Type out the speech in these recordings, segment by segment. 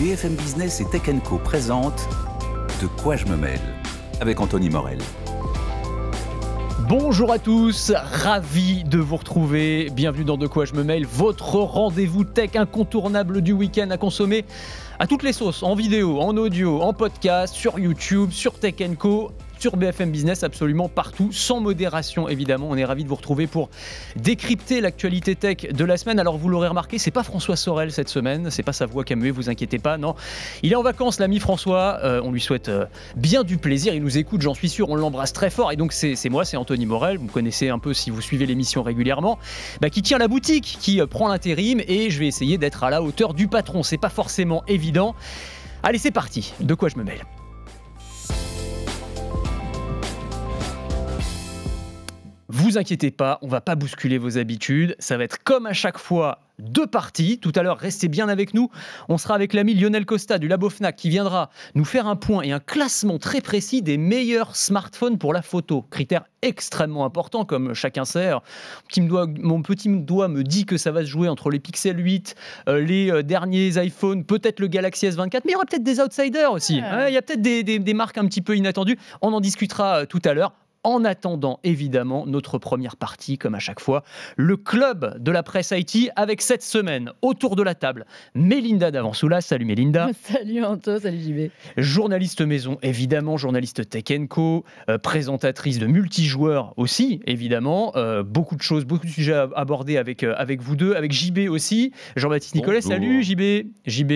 BFM Business et Tech & Co présente De quoi je me mêle avec Anthony Morel. Bonjour à tous, ravi de vous retrouver. Bienvenue dans De quoi je me mêle, votre rendez-vous tech incontournable du week-end à consommer à toutes les sauces, en vidéo, en audio, en podcast, sur YouTube, sur Tech & Co, sur BFM Business, absolument partout, sans modération évidemment. On est ravis de vous retrouver pour décrypter l'actualité tech de la semaine. Alors vous l'aurez remarqué, c'est pas François Sorel cette semaine, c'est pas sa voix qui a mué, vous inquiétez pas, non. Il est en vacances, l'ami François, on lui souhaite bien du plaisir, il nous écoute, j'en suis sûr, on l'embrasse très fort. Et donc c'est moi, c'est Anthony Morel, vous me connaissez un peu si vous suivez l'émission régulièrement, qui tient la boutique, qui prend l'intérim, et je vais essayer d'être à la hauteur du patron. C'est pas forcément évident. Allez, c'est parti, de quoi je me mêle. Vous inquiétez pas, on va pas bousculer vos habitudes, ça va être comme à chaque fois deux parties. Tout à l'heure, restez bien avec nous, on sera avec l'ami Lionel Costa du Labo Fnac qui viendra nous faire un point et un classement très précis des meilleurs smartphones pour la photo. Critère extrêmement important, comme chacun sait. Mon petit doigt me dit que ça va se jouer entre les Pixel 8, les derniers iPhones, peut-être le Galaxy S24, mais il y aura peut-être des outsiders aussi. Il y a peut-être des marques un petit peu inattendues, on en discutera tout à l'heure. En attendant, évidemment, notre première partie, comme à chaque fois, le club de la presse IT, avec cette semaine, autour de la table, Mélinda Davansoulas. Salut Mélinda. Salut Anto, salut JB. Journaliste maison, évidemment, journaliste Tech & Co, présentatrice de multijoueurs aussi, évidemment. Beaucoup de choses, beaucoup de sujets à aborder avec vous deux, avec JB aussi. Jean-Baptiste Nicolet, salut JB. JB,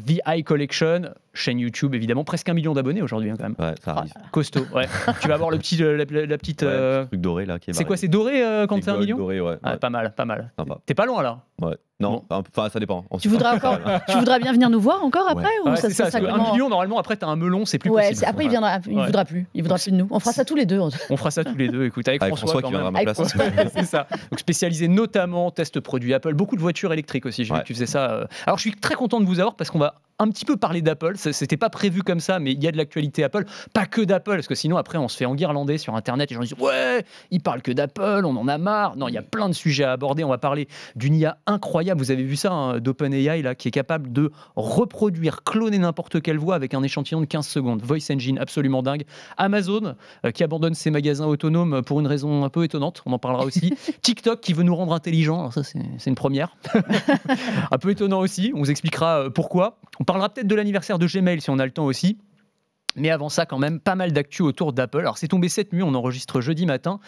The Eye Collection, chaîne YouTube évidemment, presque 1 million d'abonnés aujourd'hui quand même. Ouais, ça arrive. Costaud, ouais. Tu vas avoir la petite... truc doré là qui est c'est quoi, c'est doré quand c'est 1 million doré, ouais. Pas mal. Sympa. T'es pas loin là. Ouais. Non, enfin ça dépend. Tu voudras bien venir nous voir encore après ou c'est ça, 1 million normalement, après t'as un melon, c'est plus possible. Après il voudra plus de nous. On fera ça tous les deux. On fera ça tous les deux, écoute, avec François quand qui viendra à même. ma place. C'est ça. Donc spécialisé notamment test produits Apple, beaucoup de voitures électriques aussi, j'ai vu que tu faisais ça. Alors je suis très content de vous avoir parce qu'on va un petit peu parler d'Apple, c'était pas prévu comme ça, mais il y a de l'actualité Apple, pas que d'Apple, parce que sinon après on se fait enguirlander sur internet, et les gens disent ouais, ils parlent que d'Apple, on en a marre. Non, il y a plein de sujets à aborder, on va parler d'une IA incroyable, vous avez vu ça, d'OpenAI là, qui est capable de reproduire, cloner n'importe quelle voix avec un échantillon de 15 secondes, Voice Engine absolument dingue. Amazon qui abandonne ses magasins autonomes pour une raison un peu étonnante, on en parlera aussi. TikTok qui veut nous rendre intelligents, alors ça c'est une première. Un peu étonnant aussi, on vous expliquera pourquoi. On parlera peut-être de l'anniversaire de Gmail si on a le temps aussi. Mais avant ça, quand même, pas mal d'actu autour d'Apple. Alors, c'est tombé cette nuit, on enregistre jeudi matin.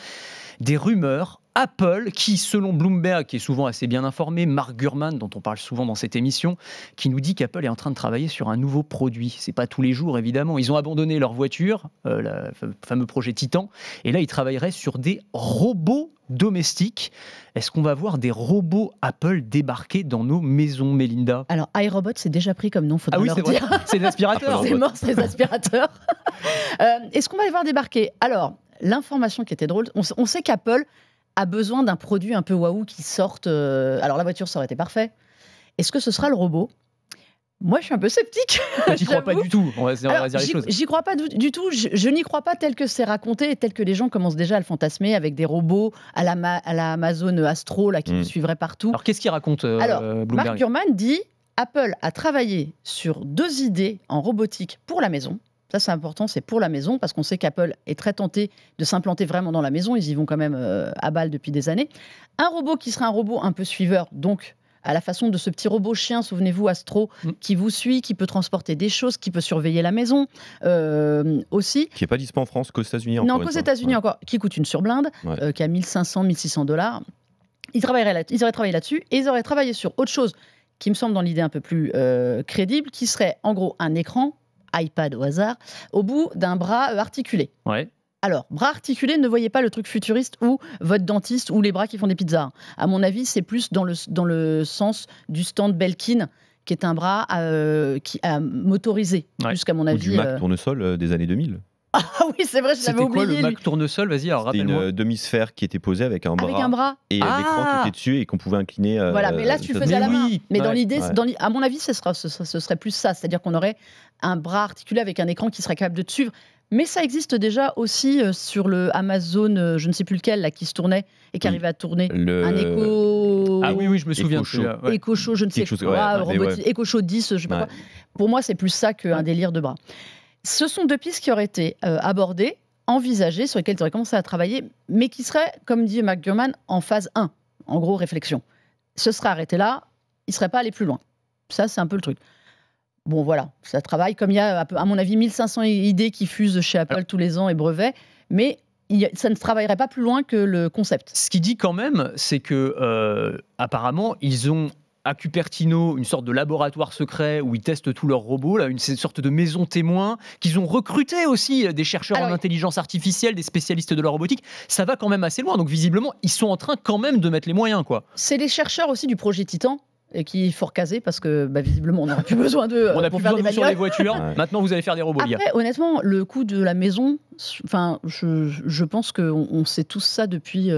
Des rumeurs. Apple, qui, selon Bloomberg, qui est souvent assez bien informé, Mark Gurman, dont on parle souvent dans cette émission, qui nous dit qu'Apple est en train de travailler sur un nouveau produit. C'est pas tous les jours, évidemment. Ils ont abandonné leur voiture, le fameux projet Titan, et là, ils travailleraient sur des robots domestiques. Est-ce qu'on va voir des robots Apple débarquer dans nos maisons, Mélinda ? Alors, iRobot, c'est déjà pris comme nom, faudrait leur dire. C'est l'aspirateur. C'est mort, c'est les aspirateurs. Est-ce qu'on va les voir débarquer ? Alors, l'information qui était drôle, on sait qu'Apple a besoin d'un produit un peu waouh qui sorte. Alors, la voiture, ça aurait été parfait. Est-ce que ce sera le robot ? Moi, je suis un peu sceptique. Tu n'y crois pas du tout, on va dire les choses. J'y crois pas du tout. Je n'y crois pas tel que c'est raconté et tel que les gens commencent déjà à le fantasmer avec des robots à la Amazon Astro là, qui vous suivraient partout. Alors, qu'est-ce qu'il raconte Bloomberg ? Mark Gurman dit Apple a travaillé sur 2 idées en robotique pour la maison. Ça, c'est important, c'est pour la maison, parce qu'on sait qu'Apple est très tenté de s'implanter vraiment dans la maison. Ils y vont quand même à balle depuis des années. Un robot qui serait un robot un peu suiveur, donc à la façon de ce petit robot chien, souvenez-vous, Astro, qui vous suit, qui peut transporter des choses, qui peut surveiller la maison aussi. Qui n'est pas disponible en France, qu'aux États-Unis. Non, qu'aux États-Unis encore, qui coûte une surblinde, qui a 1500, 1600 $. Ils auraient travaillé là-dessus, et ils auraient travaillé sur autre chose qui me semble dans l'idée un peu plus crédible, qui serait en gros un écran, iPad au hasard, au bout d'un bras articulé. Ouais. Alors, bras articulé, ne voyez pas le truc futuriste ou votre dentiste ou les bras qui font des pizzas. À mon avis, c'est plus dans le sens du stand Belkin, qui est un bras motorisé. Plus qu'à mon avis. Ou du Mac tournesol des années 2000. Ah oui, c'est vrai, je l'avais oublié. C'était quoi le Mac tournesol ? Vas-y, alors rappelle-moi. C'était une demi-sphère qui était posée avec un bras. Avec un bras. Et l'écran qui était dessus et qu'on pouvait incliner. Voilà, mais là, tu le faisais à la main. Mais dans l'idée, à mon avis, ce serait plus ça. C'est-à-dire qu'on aurait un bras articulé avec un écran qui serait capable de te suivre. Mais ça existe déjà aussi sur le Amazon, je ne sais plus lequel, là, qui se tournait et qui arrivait à tourner. Un Echo... Ah oui, je me souviens. Echo Show. Echo Show, je ne sais quoi, Echo Show 10, je ne sais pas quoi. Pour moi, c'est plus ça qu'un délire de bras. Ce sont 2 pistes qui auraient été abordées, envisagées, sur lesquelles tu aurais commencé à travailler, mais qui seraient, comme dit Mark Gurman, en phase 1. En gros, réflexion. Ce serait arrêté là, il ne serait pas allé plus loin. Ça, c'est un peu le truc. Bon, voilà, ça travaille. Comme il y a, à mon avis, 1500 idées qui fusent chez Apple tous les ans et brevets, mais ça ne travaillerait pas plus loin que le concept. Ce qu'il dit quand même, c'est que apparemment, ils ont à Cupertino une sorte de laboratoire secret où ils testent tous leurs robots, là, une sorte de maison témoin, qu'ils ont recruté aussi des chercheurs en intelligence artificielle, des spécialistes de la robotique. Ça va quand même assez loin, donc visiblement, ils sont en train quand même de mettre les moyens, quoi. C'est les chercheurs aussi du projet Titan, et qui faut recaser parce que visiblement on n'aura plus besoin d'eux pour faire des bagnoles. Sur les voitures. Maintenant vous allez faire des robots. Après, honnêtement, le coût de la maison, enfin, je pense qu'on sait tous ça depuis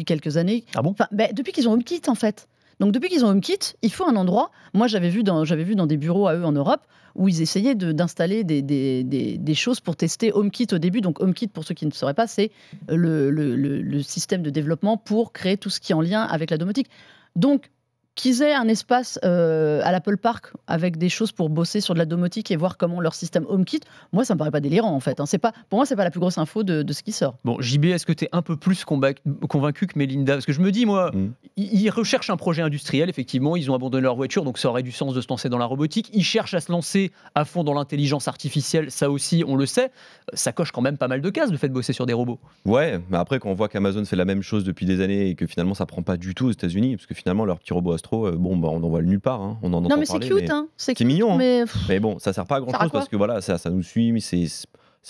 quelques années. Ah bon? Depuis qu'ils ont HomeKit en fait. Donc depuis qu'ils ont HomeKit, il faut un endroit. Moi j'avais vu dans des bureaux à eux en Europe où ils essayaient d'installer des choses pour tester HomeKit au début. Donc HomeKit, pour ceux qui ne sauraient pas, c'est le système de développement pour créer tout ce qui est en lien avec la domotique. Donc qu'ils aient un espace à l'Apple Park avec des choses pour bosser sur de la domotique et voir comment leur système HomeKit, moi, ça me paraît pas délirant, en fait. Pour moi, c'est pas la plus grosse info de ce qui sort. Bon, JB, est-ce que tu es un peu plus convaincu que Mélinda? Parce que je me dis, moi, ils recherchent un projet industriel, effectivement, ils ont abandonné leur voiture, donc ça aurait du sens de se lancer dans la robotique. Ils cherchent à se lancer à fond dans l'intelligence artificielle, ça aussi, on le sait. Ça coche quand même pas mal de cases, le fait de bosser sur des robots. Ouais, mais après, quand on voit qu'Amazon fait la même chose depuis des années et que finalement, ça prend pas du tout aux États-Unis, parce que finalement, leur petit robot Astro, on n'en voit nulle part. On en entend non, mais parler, c'est cute, c'est mignon. Mais... mais bon, ça sert pas à grand-chose parce que voilà, ça nous suit, mais c'est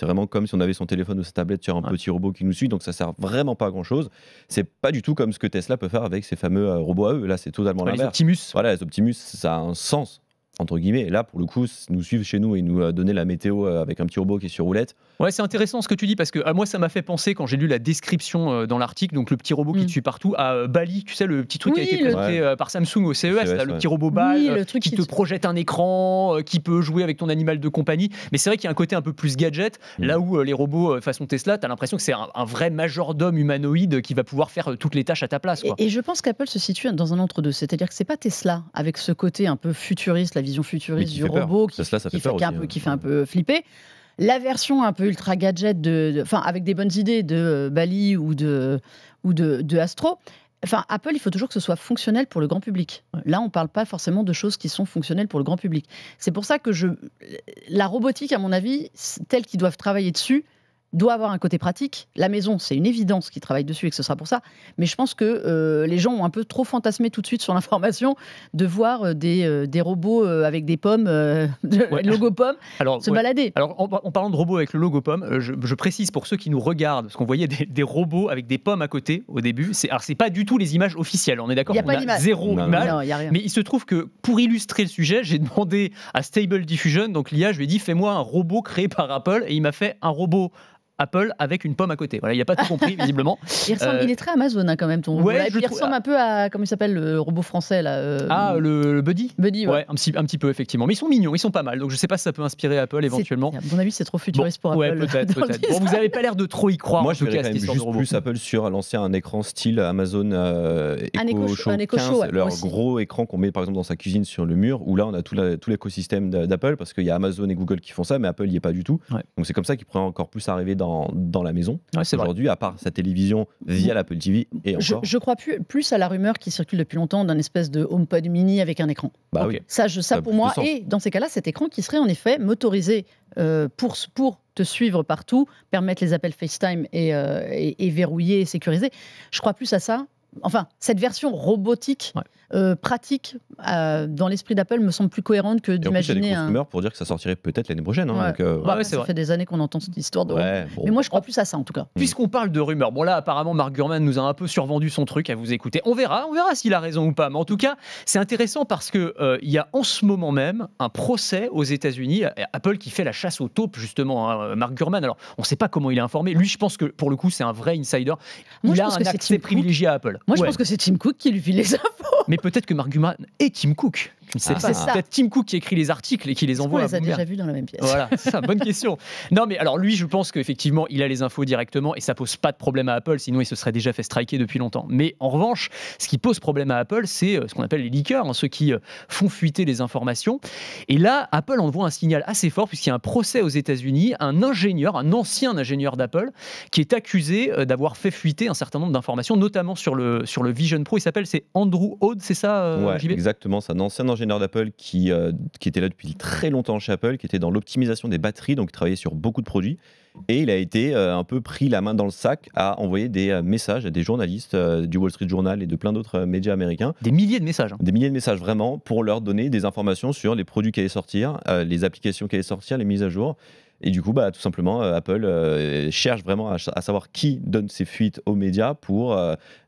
vraiment comme si on avait son téléphone ou sa tablette sur un petit robot qui nous suit, donc ça sert vraiment pas à grand-chose. C'est pas du tout comme ce que Tesla peut faire avec ses fameux robots à eux. Là, c'est totalement l'inverse. Les Optimus. Voilà, les Optimus, ça a un sens, entre guillemets. Et là, pour le coup, nous suivre chez nous et nous donner la météo avec un petit robot qui est sur roulette. Ouais, c'est intéressant ce que tu dis parce que moi, ça m'a fait penser quand j'ai lu la description dans l'article, donc le petit robot qui te suit partout, à Bali, tu sais, le petit truc qui a été présenté par Samsung au CES, là, le petit robot Bal qui te projette un écran, qui peut jouer avec ton animal de compagnie. Mais c'est vrai qu'il y a un côté un peu plus gadget, là où les robots façon Tesla, tu as l'impression que c'est un vrai majordome humanoïde qui va pouvoir faire toutes les tâches à ta place, quoi. Et je pense qu'Apple se situe dans un entre-deux, c'est-à-dire que c'est pas Tesla avec ce côté un peu futuriste, la vision futuriste du robot qui fait un peu flipper. La version un peu ultra gadget avec des bonnes idées de Bali ou de Astro. Enfin, Apple, il faut toujours que ce soit fonctionnel pour le grand public. Là, on ne parle pas forcément de choses qui sont fonctionnelles pour le grand public. C'est pour ça que la robotique, à mon avis, telle qu'ils doivent travailler dessus, doit avoir un côté pratique. La maison, c'est une évidence qu'ils travaillent dessus et que ce sera pour ça. Mais je pense que les gens ont un peu trop fantasmé tout de suite sur l'information de voir des robots avec des pommes, logo pomme, se balader. Alors, en parlant de robots avec le logo pomme, je précise pour ceux qui nous regardent, parce qu'on voyait des robots avec des pommes à côté au début. Alors, c'est pas du tout les images officielles, on est d'accord? Il n'y a pas d'image. Zéro image. Non, y a rien. Mais il se trouve que pour illustrer le sujet, j'ai demandé à Stable Diffusion, donc l'IA, je lui ai dit fais-moi un robot créé par Apple, et il m'a fait un robot Apple avec une pomme à côté. Voilà, il n'a pas tout compris, visiblement. Il est très Amazon quand même, ton robot. Et puis il ressemble un peu à, comment il s'appelle, le robot français là. Le Buddy. Buddy, ouais. Un petit peu, effectivement. Mais ils sont mignons, ils sont pas mal. Donc je ne sais pas si ça peut inspirer Apple éventuellement. À mon avis, c'est trop futuriste pour Apple. Ouais, peut-être. Bon, vous n'avez pas l'air de trop y croire. Moi, je verrais quand même juste plus Apple sur lancer un écran style Amazon Echo Show 15, leur gros écran qu'on met par exemple dans sa cuisine sur le mur, où là on a tout l'écosystème d'Apple, parce qu'il y a Amazon et Google qui font ça, mais Apple n'y est pas du tout. Donc c'est comme ça qu'il pourrait encore plus arriver dans la maison. Aujourd'hui, à part sa télévision via l'Apple TV et encore. Je crois plus à la rumeur qui circule depuis longtemps d'un espèce de HomePod mini avec un écran. Oui. Ça pour moi. Et dans ces cas-là, cet écran qui serait en effet motorisé pour te suivre partout, permettre les appels FaceTime et verrouiller et sécuriser. Je crois plus à ça. Enfin, cette version robotique, pratique, dans l'esprit d'Apple, me semble plus cohérente que d'imaginer. Il y a des grosses rumeurs pour dire que ça sortirait peut-être l'année prochaine. Ça fait des années qu'on entend cette histoire de. Mais moi, je crois plus à ça en tout cas. Puisqu'on parle de rumeurs, bon là, apparemment, Mark Gurman nous a un peu survendu son truc à vous écouter. On verra s'il a raison ou pas. Mais en tout cas, c'est intéressant parce que il y a en ce moment même un procès aux États-Unis, Apple qui fait la chasse aux taupes justement. Mark Gurman. Alors, on ne sait pas comment il est informé. Lui, je pense que pour le coup, c'est un vrai insider. Il a un accès privilégié à Apple. Moi, je pense que c'est Tim Cook qui lui file les infos. Mais peut-être que Mark Gurman est Tim Cook. Je ne sais pas. C'est peut-être Tim Cook qui écrit les articles et qui les envoie. On les a déjà vus dans la même pièce. Voilà, c'est ça, bonne question. Non, mais alors lui, je pense qu'effectivement, il a les infos directement et ça pose pas de problème à Apple, sinon il se serait déjà fait striker depuis longtemps. Mais en revanche, ce qui pose problème à Apple, c'est ce qu'on appelle les leakers, ceux qui font fuiter les informations. Et là, Apple envoie un signal assez fort puisqu'il y a un procès aux États-Unis, un ancien ingénieur d'Apple, qui est accusé d'avoir fait fuiter un certain nombre d'informations, notamment sur le Vision Pro. C'est Andrew Ode, c'est ça, JB ? Exactement, c'est un ancien ingénieur d'Apple qui était là depuis très longtemps chez Apple, qui était dans l'optimisation des batteries, donc il travaillait sur beaucoup de produits. Et il a été un peu pris la main dans le sac à envoyer des messages à des journalistes du Wall Street Journal et de plein d'autres médias américains. Des milliers de messages. Des milliers de messages, vraiment, pour leur donner des informations sur les produits qui allaient sortir, les applications qui allaient sortir, les mises à jour. Et du coup, tout simplement, Apple cherche vraiment à savoir qui donne ces fuites aux médias pour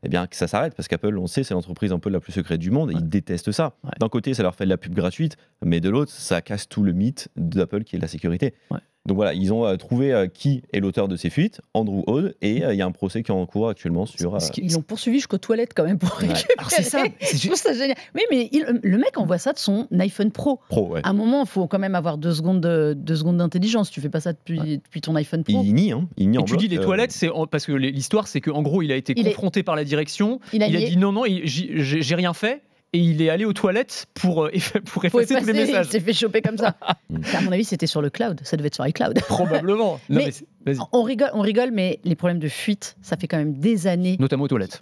que ça s'arrête. Parce qu'Apple, on sait, c'est l'entreprise un peu la plus secrète du monde. Et ils détestent ça. Ouais. D'un côté, ça leur fait de la pub gratuite, mais de l'autre, ça casse tout le mythe d'Apple qui est la sécurité. Ouais. Donc voilà, ils ont trouvé qui est l'auteur de ces fuites, Andrew Ode, et il y a un procès qui est en cours actuellement sur... Ils l'ont poursuivi jusqu'aux toilettes quand même pour récupérer. Alors c'est ça. Je trouve ça génial. Oui, mais le mec envoie ça de son iPhone Pro. Ouais. À un moment, il faut quand même avoir 2 secondes d'intelligence. Tu fais pas ça depuis ton iPhone Pro. Il nie en bloc. Tu dis les toilettes, c'est parce que l'histoire, c'est qu'en gros, il a été confronté par la direction. Il a dit non, j'ai rien fait. Et il est allé aux toilettes pour effacer tous les messages. Il s'est fait choper comme ça. À mon avis, c'était sur le cloud. Ça devait être sur iCloud. Probablement. Non, mais on rigole, mais les problèmes de fuite, ça fait quand même des années. Notamment aux toilettes.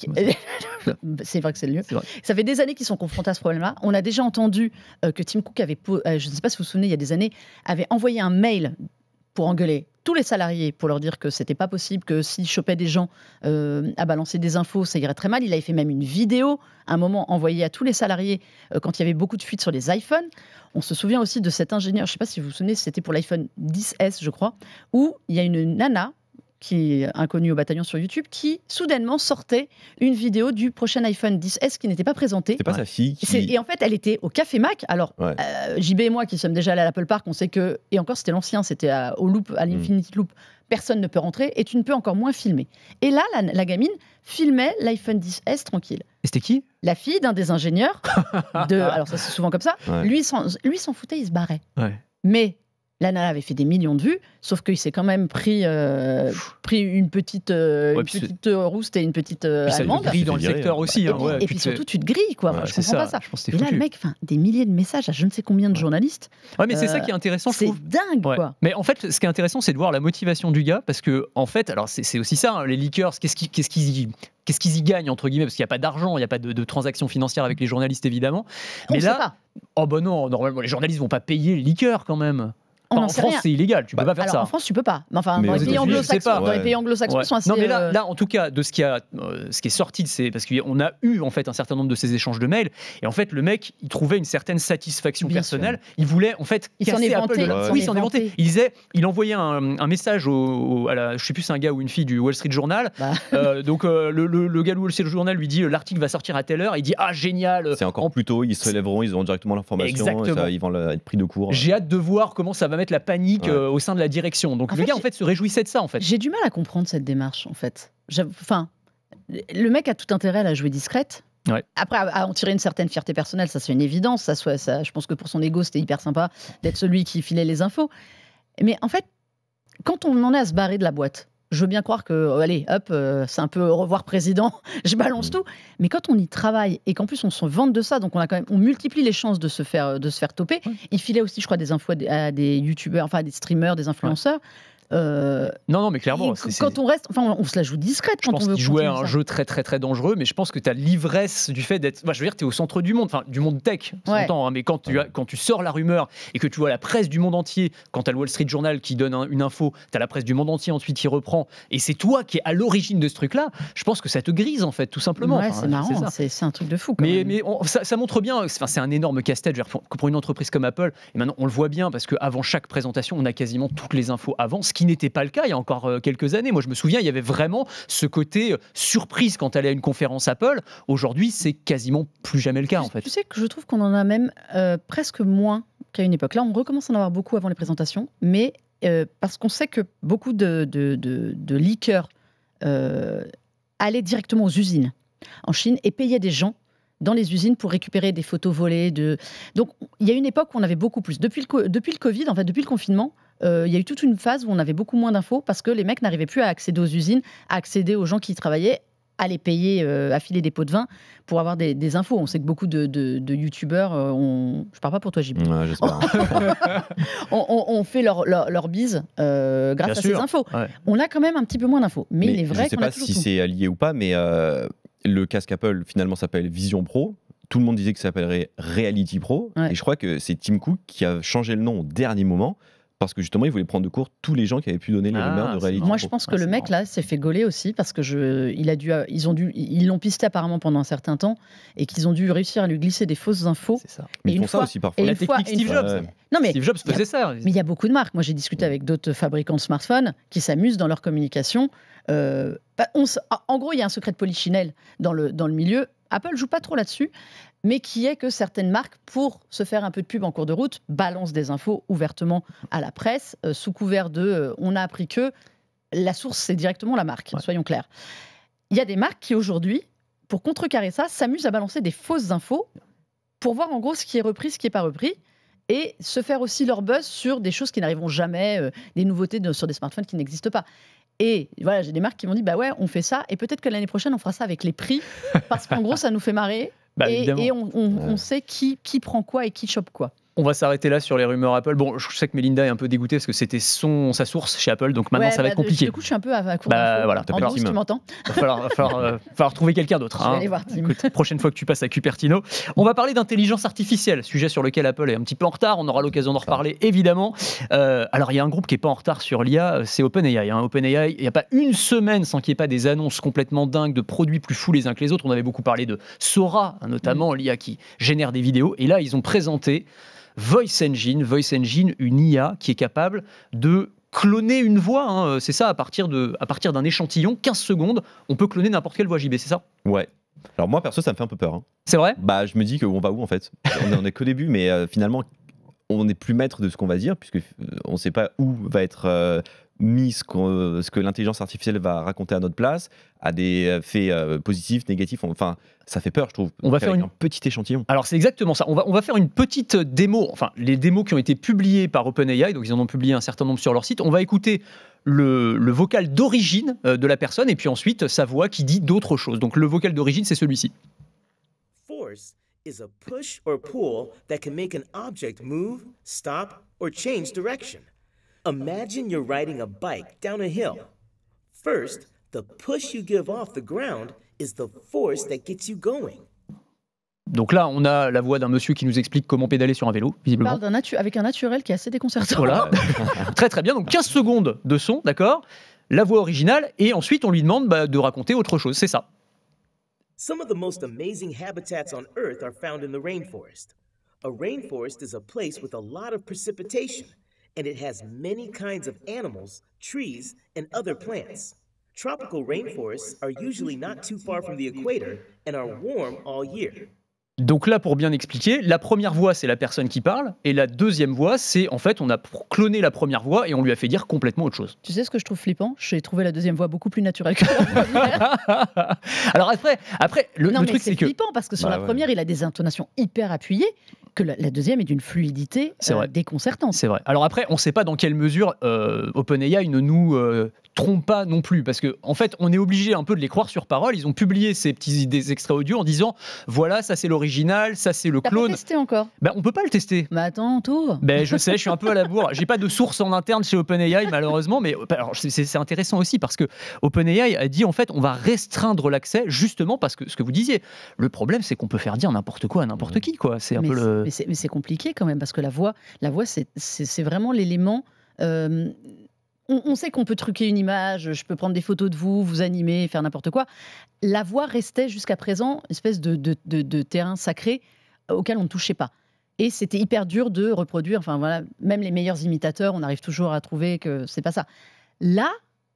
C'est vrai que c'est le lieu. Ça fait des années qu'ils sont confrontés à ce problème-là. On a déjà entendu que Tim Cook avait, je ne sais pas si vous vous souvenez, il y a des années, avait envoyé un mail pour engueuler tous les salariés, pour leur dire que c'était pas possible, que s'ils chopaient des gens à balancer des infos, ça irait très mal. Il avait fait même une vidéo, à un moment envoyée à tous les salariés quand il y avait beaucoup de fuites sur les iPhones. On se souvient aussi de cet ingénieur, je ne sais pas si vous vous souvenez, c'était pour l'iPhone 10S, je crois, où il y a une nana qui est inconnue au bataillon sur YouTube, qui soudainement sortait une vidéo du prochain iPhone 10S qui n'était pas présenté. C'est pas sa fille Et en fait, elle était au Café Mac. Alors, JB et moi, qui sommes déjà allés à l'Apple Park, on sait que... Et encore, c'était l'ancien, c'était au Loop, à l'Infinity Loop. Personne ne peut rentrer et tu ne peux encore moins filmer. Et là, la gamine filmait l'iPhone 10S tranquille. Et c'était qui ? La fille d'un des ingénieurs. Alors, ça, c'est souvent comme ça. Ouais. Lui s'en foutait, il se barrait. Ouais. Mais... la nana avait fait des millions de vues, sauf qu'il s'est quand même pris une petite rouste et une petite allemande. Ça te grille dans le secteur aussi. Et puis surtout, tu te grilles, quoi. Enfin, je comprends pas ça. Et là, le mec, des milliers de messages à je ne sais combien de journalistes. Ouais, mais c'est ça qui est intéressant, je trouve. C'est dingue, quoi. Mais en fait, ce qui est intéressant, c'est de voir la motivation du gars, parce que, en fait, alors c'est aussi ça, les leakers, qu'est-ce qu'ils y gagnent, entre guillemets, parce qu'il n'y a pas d'argent, il n'y a pas de transactions financières avec les journalistes, évidemment. Mais là, normalement, les journalistes ne vont pas payer les leakers, quand même. En France, c'est illégal, tu peux pas faire ça. En France, tu peux pas. Mais enfin, dans les pays anglo-saxons, sont assez... Non, mais là, en tout cas, de ce qui est sorti, c'est parce qu'on a eu en fait un certain nombre de ces échanges de mails, et en fait, le mec, il trouvait une certaine satisfaction personnelle. Il voulait en fait casser Apple. Oui, il s'en est vanté. Il envoyait un message je sais plus, c'est un gars ou une fille du Wall Street Journal. Donc le gars du Wall Street Journal lui dit l'article va sortir à telle heure. Il dit génial. C'est encore plus tôt. Ils se relèveront, ils auront directement l'information. Ils vont être pris de court. J'ai hâte de voir comment ça va mettre la panique au sein de la direction. Donc le gars en fait se réjouissait de ça en fait. J'ai du mal à comprendre cette démarche en fait. Le mec a tout intérêt à la jouer discrète. Ouais. Après, à en tirer une certaine fierté personnelle, ça c'est une évidence. Ça, je pense que pour son ego, c'était hyper sympa d'être celui qui filait les infos. Mais en fait, quand on en est à se barrer de la boîte, je veux bien croire que, allez, hop, c'est un peu au revoir président, je balance tout. Mais quand on y travaille et qu'en plus on se vante de ça, donc on multiplie les chances de se faire toper. Il filait aussi, je crois, des infos à des youtubeurs, enfin à des streamers, des influenceurs. Non, mais clairement. Quand on reste, on se la joue discrète quand on veut. Je pense qu'il jouait à un jeu très très très dangereux, mais je pense que tu as l'ivresse du fait d'être. Je veux dire, tu es au centre du monde, enfin du monde tech, mais quand tu sors la rumeur et que tu vois la presse du monde entier, quand tu as le Wall Street Journal qui donne une info, tu as la presse du monde entier ensuite qui reprend, et c'est toi qui es à l'origine de ce truc-là, je pense que ça te grise en fait, tout simplement. Ouais, c'est marrant, c'est un truc de fou. Mais ça montre bien, c'est un énorme casse-tête pour une entreprise comme Apple, et maintenant on le voit bien parce qu'avant chaque présentation, on a quasiment toutes les infos avant, ce qui n'était pas le cas il y a encore quelques années. Moi, je me souviens, il y avait vraiment ce côté surprise quand elle allait à une conférence Apple. Aujourd'hui, c'est quasiment plus jamais le cas, en fait. Tu sais que je trouve qu'on en a même presque moins qu'à une époque. Là, on recommence à en avoir beaucoup avant les présentations, mais parce qu'on sait que beaucoup de leakers allaient directement aux usines en Chine et payaient des gens dans les usines pour récupérer des photos volées. Donc, il y a une époque où on avait beaucoup plus. Depuis le Covid, en fait, depuis le confinement, il y a eu toute une phase où on avait beaucoup moins d'infos parce que les mecs n'arrivaient plus à accéder aux usines, à accéder aux gens qui y travaillaient, à les payer, à filer des pots de vin pour avoir des infos. On sait que beaucoup de youtubeurs, je parle pas pour toi, JB, j'espère. on fait leur bise grâce à ces infos. Ouais. On a quand même un petit peu moins d'infos. Mais il est vrai qu'on a toujours je ne sais pas si c'est lié ou pas, mais le casque Apple finalement s'appelle Vision Pro. Tout le monde disait que ça s'appellerait Reality Pro. Ouais. Et je crois que c'est Tim Cook qui a changé le nom au dernier moment. Parce que justement, il voulait prendre de court tous les gens qui avaient pu donner les rumeurs de Reality Pro. Moi, je pense que le mec, là, s'est fait gauler aussi parce que ils l'ont pisté apparemment pendant un certain temps et qu'ils ont dû réussir à lui glisser des fausses infos. C'est ça. Mais ils font ça aussi parfois. La technique Steve Jobs. Non, mais Steve Jobs faisait ça. Mais il y a beaucoup de marques. Moi, j'ai discuté avec d'autres fabricants de smartphones qui s'amusent dans leur communication. En gros, il y a un secret de polichinelle dans le milieu. Apple joue pas trop là-dessus, mais qui est que certaines marques, pour se faire un peu de pub en cours de route, balancent des infos ouvertement à la presse, sous couvert de on a appris que la source, c'est directement la marque, soyons clairs. Il y a des marques qui, aujourd'hui, pour contrecarrer ça, s'amusent à balancer des fausses infos pour voir en gros ce qui est repris, ce qui n'est pas repris, et se faire aussi leur buzz sur des choses qui n'arriveront jamais, des nouveautés sur des smartphones qui n'existent pas. Et voilà, j'ai des marques qui m'ont dit, bah ouais, on fait ça, et peut-être que l'année prochaine, on fera ça avec les prix, parce qu'en gros, ça nous fait marrer, et on sait qui prend quoi et qui chope quoi. On va s'arrêter là sur les rumeurs Apple. Bon, je sais que Mélinda est un peu dégoûtée parce que c'était sa source chez Apple, donc maintenant ça va être compliqué. Du coup, je suis un peu à court d'infos. Voilà, si tu m'entends. Il va falloir trouver quelqu'un d'autre. Je vais aller voir Tim. Écoute, prochaine fois que tu passes à Cupertino. On va parler d'intelligence artificielle, sujet sur lequel Apple est un petit peu en retard. On aura l'occasion d'en reparler, évidemment. Alors, il y a un groupe qui n'est pas en retard sur l'IA, c'est OpenAI. OpenAI, il n'y a pas une semaine sans qu'il n'y ait pas des annonces complètement dingues de produits plus fous les uns que les autres. On avait beaucoup parlé de Sora, notamment, l'IA qui génère des vidéos. Et là, ils ont présenté Voice Engine, une IA qui est capable de cloner une voix. C'est ça, à partir d'un échantillon, 15 secondes, on peut cloner n'importe quelle voix, JB, c'est ça ? Ouais. Alors moi, perso, ça me fait un peu peur. C'est vrai ? Je me dis qu'on va où, en fait ? On est qu'au début, mais finalement, on n'est plus maître de ce qu'on va dire, puisqu'on ne sait pas où va être mis ce que l'intelligence artificielle va raconter à notre place, à des faits positifs, négatifs. Enfin, ça fait peur, je trouve. On va faire un petit échantillon. Alors, c'est exactement ça. On va faire une petite démo. Enfin, les démos qui ont été publiées par OpenAI, donc ils en ont publié un certain nombre sur leur site. On va écouter le vocal d'origine de la personne et puis ensuite sa voix qui dit d'autres choses. Donc, le vocal d'origine, c'est celui-ci. Force is a push or pull that can make an object move, stop, or change direction. Imagine you're riding a bike down a hill. First, the push you give off the ground is the force that gets you going. Donc là, on a la voix d'un monsieur qui nous explique comment pédaler sur un vélo, visiblement. Il parle avec un naturel qui est assez déconcertant. Voilà, très très bien. Donc 15 secondes de son, d'accord ? La voix originale, et ensuite on lui demande de raconter autre chose, c'est ça. Some of the most amazing habitats on Earth are found in the rainforest. A rainforest is a place with a lot of precipitation, and it has many kinds of animals, trees, and other plants. Tropical rainforests are usually not too far from the equator and are warm all year. Donc là, pour bien expliquer, la première voix, c'est la personne qui parle, et la deuxième voix, c'est en fait, on a cloné la première voix et on lui a fait dire complètement autre chose. Tu sais ce que je trouve flippant ? J'ai trouvé la deuxième voix beaucoup plus naturelle que la première. Alors après, le truc, c'est que... c'est flippant, parce que sur la première, il a des intonations hyper appuyées, que la deuxième est d'une fluidité déconcertante. C'est vrai. Alors après, on ne sait pas dans quelle mesure OpenAI ne nous trompe pas non plus, parce que en fait, on est obligé un peu de les croire sur parole. Ils ont publié des extraits audio en disant, voilà, ça c'est l'original, ça c'est le clone. T'as pas testé encore ? On peut pas le tester. Mais attends, toi. Je sais, je suis un peu à la bourre. J'ai pas de source en interne chez OpenAI malheureusement, mais alors, c'est intéressant aussi parce que OpenAI a dit en fait, on va restreindre l'accès justement parce que ce que vous disiez. Le problème, c'est qu'on peut faire dire n'importe quoi à n'importe qui, quoi. C'est un peu le. Mais c'est compliqué quand même parce que la voix, c'est vraiment l'élément. On sait qu'on peut truquer une image, je peux prendre des photos de vous, vous animer, faire n'importe quoi. La voix restait jusqu'à présent une espèce de terrain sacré auquel on ne touchait pas. Et c'était hyper dur de reproduire. Enfin voilà, même les meilleurs imitateurs, on arrive toujours à trouver que c'est pas ça. Là,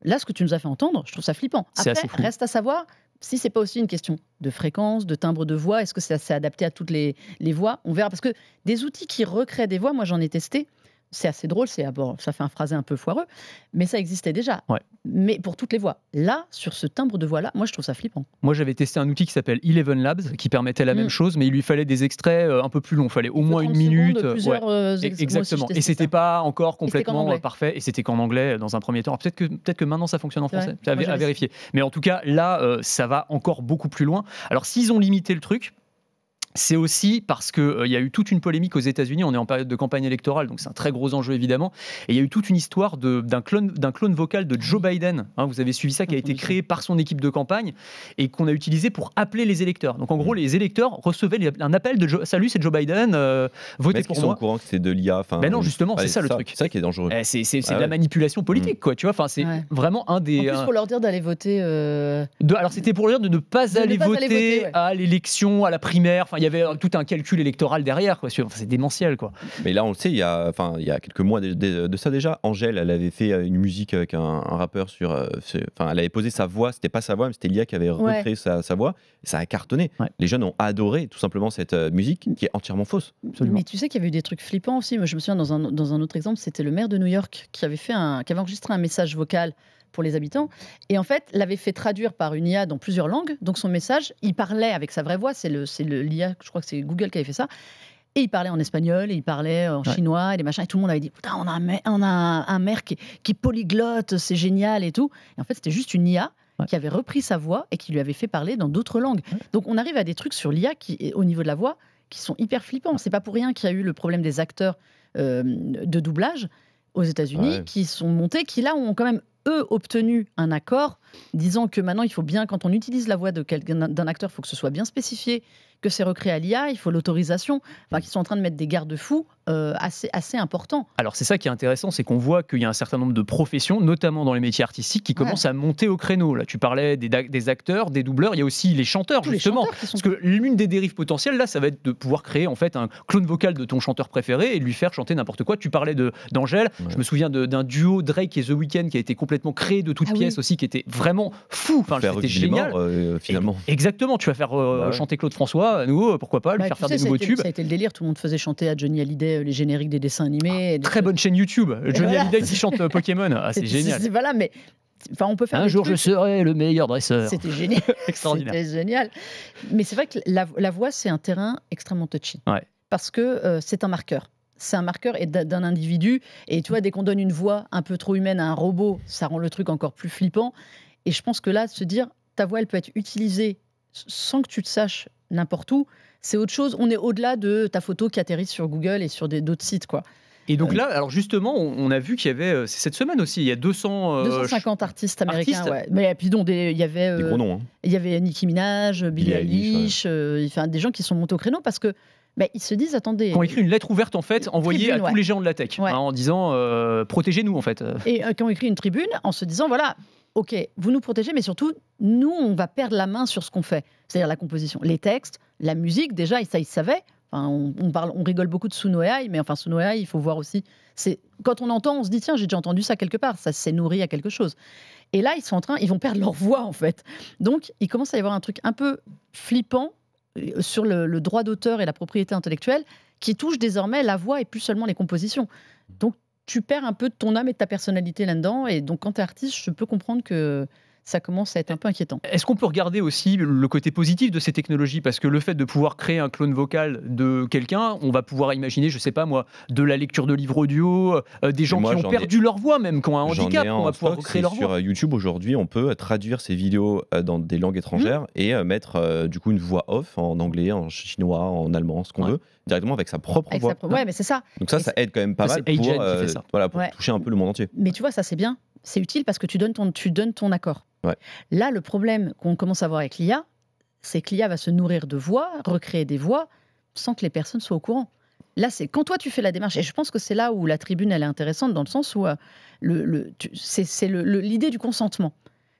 ce que tu nous as fait entendre, je trouve ça flippant. Après, reste à savoir si c'est pas aussi une question de fréquence, de timbre de voix. Est-ce que c'est adapté à toutes les voix ? On verra. Parce que des outils qui recréent des voix, moi j'en ai testé. c'est assez drôle, ça fait un phrasé un peu foireux, mais ça existait déjà. Ouais. Mais pour toutes les voix. Là, sur ce timbre de voix-là, moi je trouve ça flippant. Moi j'avais testé un outil qui s'appelle Eleven Labs qui permettait la même chose, mais il lui fallait des extraits un peu plus longs. Il fallait au moins 1 minute. Exactement. Et c'était pas encore complètement parfait. Et c'était qu'en anglais dans un premier temps. Alors, peut-être que maintenant ça fonctionne en français. À vérifier. Mais en tout cas, là, ça va encore beaucoup plus loin. Alors s'ils ont limité le truc, c'est aussi parce qu'il y a eu toute une polémique aux États-Unis. On est en période de campagne électorale, donc c'est un très gros enjeu évidemment. Et il y a eu toute une histoire d'un clone vocal de Joe Biden. Vous avez suivi ça, qui a été créé par son équipe de campagne et qu'on a utilisé pour appeler les électeurs. Donc en gros, les électeurs recevaient un appel de Salut, c'est Joe Biden, votez pour moi. Ils sont au courant que c'est de l'IA. Non, justement, c'est ça le truc. C'est ça qui est dangereux. C'est de la manipulation politique, quoi. Tu vois, c'est vraiment un des. En plus, pour leur dire d'aller voter. Alors c'était pour leur dire de ne pas aller voter à l'élection, à la primaire. Il y avait tout un calcul électoral derrière, quoi. C'est démentiel, quoi. Mais là, on le sait, il y a quelques mois de ça déjà, Angèle, elle avait fait une musique avec un rappeur elle avait posé sa voix, c'était pas sa voix, mais c'était l'IA qui avait recréé sa voix, et ça a cartonné. Les jeunes ont adoré tout simplement cette musique qui est entièrement fausse. Absolument. Mais tu sais qu'il y avait eu des trucs flippants aussi. Moi, je me souviens dans un autre exemple, c'était le maire de New York qui avait enregistré un message vocal pour les habitants, et en fait, l'avait fait traduire par une IA dans plusieurs langues. Donc son message, il parlait avec sa vraie voix, c'est l'IA, je crois que c'est Google qui avait fait ça, et il parlait en espagnol, et il parlait en chinois, et des machins, et tout le monde avait dit, putain, on a un maire qui est polyglotte, c'est génial, et tout. Et en fait, c'était juste une IA qui avait repris sa voix, et qui lui avait fait parler dans d'autres langues. Donc on arrive à des trucs sur l'IA, au niveau de la voix, qui sont hyper flippants. C'est pas pour rien qu'il y a eu le problème des acteurs de doublage aux États-Unis, qui sont montés, qui là ont quand même obtenu un accord disant que maintenant il faut bien, quand on utilise la voix d'un acteur, il faut que ce soit bien spécifié, que c'est recréé à l'IA, il faut l'autorisation, qu'ils sont en train de mettre des garde-fous assez importants. Alors c'est ça qui est intéressant, c'est qu'on voit qu'il y a un certain nombre de professions, notamment dans les métiers artistiques, qui commencent à monter au créneau. Là, tu parlais des acteurs, des doubleurs, il y a aussi les chanteurs, justement. Parce que l'une des dérives potentielles, là, ça va être de pouvoir créer en fait un clone vocal de ton chanteur préféré et lui faire chanter n'importe quoi. Tu parlais d'Angèle, je me souviens d'un duo Drake et The Weeknd qui a été complètement créé de toutes pièces aussi, qui était vraiment fou. C'était génial. Finalement. Exactement, tu vas faire chanter Claude François, à nouveau, pourquoi pas, lui faire faire des nouveaux tubes. Ça a été le délire, tout le monde faisait chanter à Johnny Hallyday les génériques des dessins animés. Très bonne chaîne YouTube, Johnny Hallyday qui chante Pokémon, c'est génial. Voilà, mais on peut faire un jour je serai le meilleur dresseur. C'était génial. Extraordinaire. C'était génial. Mais c'est vrai que la voix, c'est un terrain extrêmement touchy. Parce que c'est un marqueur. C'est un marqueur d'un individu. Et tu vois, dès qu'on donne une voix un peu trop humaine à un robot, ça rend le truc encore plus flippant. Et je pense que là, se dire, ta voix, elle peut être utilisée sans que tu te saches n'importe où, c'est autre chose. On est au-delà de ta photo qui atterrit sur Google et sur d'autres sites, quoi. Et donc là, alors justement, on a vu qu'il y avait, cette semaine aussi, il y a 250 artistes américains. Mais puis donc, il y avait des gros noms. Il y avait Nicki Minaj, Billie Eilish, des gens qui sont montés au créneau parce que ils se disent, attendez... Qui ont écrit une lettre ouverte, en fait, envoyée à tous les géants de la tech, en disant, protégez-nous, en fait. Et qui ont écrit une tribune en se disant, voilà, ok, vous nous protégez, mais surtout, nous, on va perdre la main sur ce qu'on fait. C'est-à-dire la composition, les textes, la musique, déjà, ça, ils savaient. On rigole beaucoup de Suno AI, mais enfin, Suno AI, il faut voir aussi... Quand on entend, on se dit, tiens, j'ai déjà entendu ça quelque part, ça s'est nourri à quelque chose. Et là, ils vont perdre leur voix, en fait. Donc, il commence à y avoir un truc un peu flippant sur le droit d'auteur et la propriété intellectuelle qui touche désormais la voix et plus seulement les compositions. Donc, tu perds un peu de ton âme et de ta personnalité là-dedans. Et donc, quand tu es artiste, je peux comprendre que ça commence à être un peu inquiétant. Est-ce qu'on peut regarder aussi le côté positif de ces technologies ? Parce que le fait de pouvoir créer un clone vocal de quelqu'un, on va pouvoir imaginer, je sais pas moi, de la lecture de livres audio, des gens qui ont perdu leur voix même, qui ont un handicap, on va pouvoir recréer leur voix. Sur YouTube aujourd'hui, on peut traduire ces vidéos dans des langues étrangères et mettre du coup une voix off en anglais, en chinois, en allemand, ce qu'on veut, directement avec sa propre voix. Ouais, mais c'est ça. Donc ça aide quand même pas mal pour toucher un peu le monde entier. Mais tu vois, ça c'est bien. C'est utile parce que tu donnes ton accord. Là, le problème qu'on commence à voir avec l'IA, c'est que l'IA va se nourrir de voix, recréer des voix, sans que les personnes soient au courant. Là, c'est quand toi, tu fais la démarche, et je pense que c'est là où la tribune, elle est intéressante, dans le sens où c'est l'idée du consentement.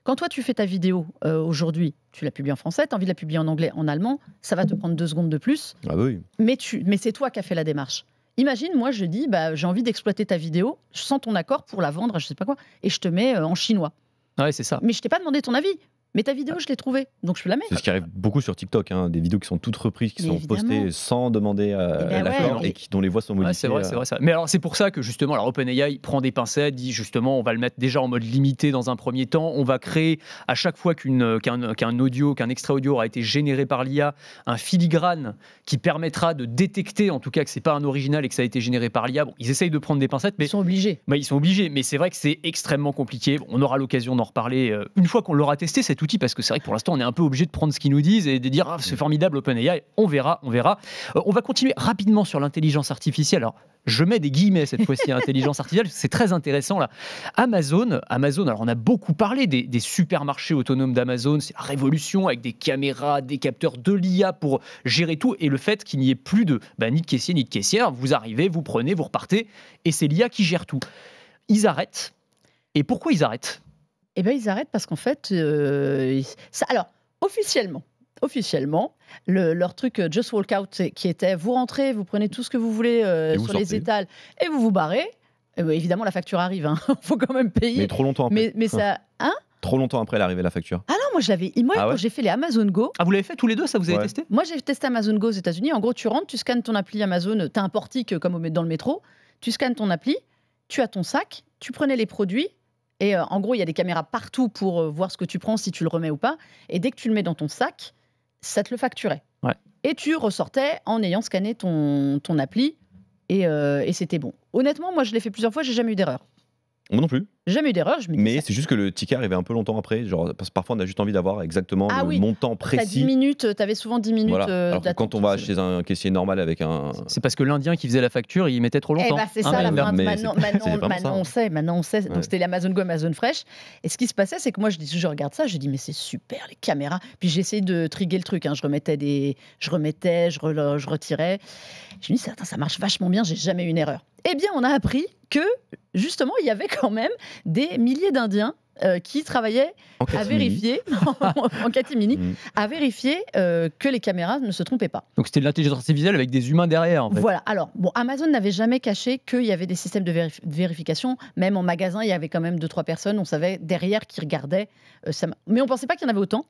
Quand toi, tu fais ta vidéo aujourd'hui, tu la publies en français, tu as envie de la publier en anglais, en allemand, ça va te prendre 2 secondes de plus. Ah oui. Mais c'est toi qui as fait la démarche. Imagine, moi, je dis, j'ai envie d'exploiter ta vidéo, sans ton accord pour la vendre, je sais pas quoi, et je te mets en chinois. Ouais, c'est ça. Mais je t'ai pas demandé ton avis. Mais ta vidéo, je l'ai trouvée, donc je la mets. C'est ce qui arrive beaucoup sur TikTok, hein, des vidéos qui sont toutes reprises, qui sont postées sans demander l'accord et dont les voix sont modifiées. C'est vrai ça. Mais alors c'est pour ça que justement, alors OpenAI prend des pincettes, dit justement, on va le mettre déjà en mode limité dans un premier temps. On va créer à chaque fois qu'un extrait audio aura été généré par l'IA, un filigrane qui permettra de détecter, en tout cas, que c'est pas un original et que ça a été généré par l'IA. Bon, ils essayent de prendre des pincettes, mais ils sont obligés. Ils sont obligés, mais c'est vrai que c'est extrêmement compliqué. On aura l'occasion d'en reparler une fois qu'on l'aura testé cet outil, parce que c'est vrai que pour l'instant on est un peu obligé de prendre ce qu'ils nous disent et de dire c'est formidable OpenAI, on verra. On va continuer rapidement sur l'intelligence artificielle. Alors je mets des guillemets cette fois-ci à intelligence artificielle, c'est très intéressant là. Amazon, alors on a beaucoup parlé des supermarchés autonomes d'Amazon, c'est la révolution avec des caméras, des capteurs, de l'IA pour gérer tout, et le fait qu'il n'y ait plus ni de caissier ni de caissière, vous arrivez, vous prenez, vous repartez, et c'est l'IA qui gère tout. Ils arrêtent. Et pourquoi ils arrêtent ? Eh bien, ils arrêtent parce qu'en fait, alors, officiellement, leur truc Just Walk Out, qui était vous rentrez, vous prenez tout ce que vous voulez sur les étals et vous barrez. Évidemment, la facture arrive. Il faut quand même payer. Mais trop longtemps après. Mais ça. Trop longtemps après l'arrivée de la facture. Ah non, moi, quand j'ai fait les Amazon Go. Ah, vous l'avez fait tous les deux, ça vous avez testé ? Moi, j'ai testé Amazon Go aux États-Unis. En gros, tu rentres, tu scannes ton appli Amazon, tu as un portique comme dans le métro, tu scannes ton appli, tu as ton sac, tu prenais les produits. Et en gros, il y a des caméras partout pour voir ce que tu prends, si tu le remets ou pas. Et dès que tu le mets dans ton sac, ça te le facturait. Ouais. Et tu ressortais en ayant scanné ton appli. Et c'était bon. Honnêtement, moi, je l'ai fait plusieurs fois, j'ai jamais eu d'erreur. Moi non plus. Jamais eu d'erreur. Mais c'est juste que le ticket arrivait un peu longtemps après. Genre, parce que parfois, on a juste envie d'avoir exactement le montant précis. T'as 10 minutes, t'avais souvent 10 minutes Alors que quand on va chez un caissier normal avec un... C'est parce que l'Indien qui faisait la facture, il mettait trop longtemps. C'est ça, maintenant on sait. Donc c'était l'Amazon Go, Amazon Fresh. Et ce qui se passait, c'est que moi, je regarde ça, je dis, mais c'est super, les caméras. Puis j'ai essayé de triguer le truc. Je remettais, je retirais. Je me dis, attends, ça marche vachement bien, j'ai jamais eu une erreur. Eh bien, on a appris que, justement, il y avait quand même des milliers d'Indiens qui travaillaient à vérifier, en catimini, à vérifier que les caméras ne se trompaient pas. Donc c'était de l'intelligence artificielle avec des humains derrière, en fait. Voilà. Alors, Amazon n'avait jamais caché qu'il y avait des systèmes de vérification. Même en magasin, il y avait quand même 2-3 personnes, on savait, derrière, qui regardaient. Mais on ne pensait pas qu'il y en avait autant.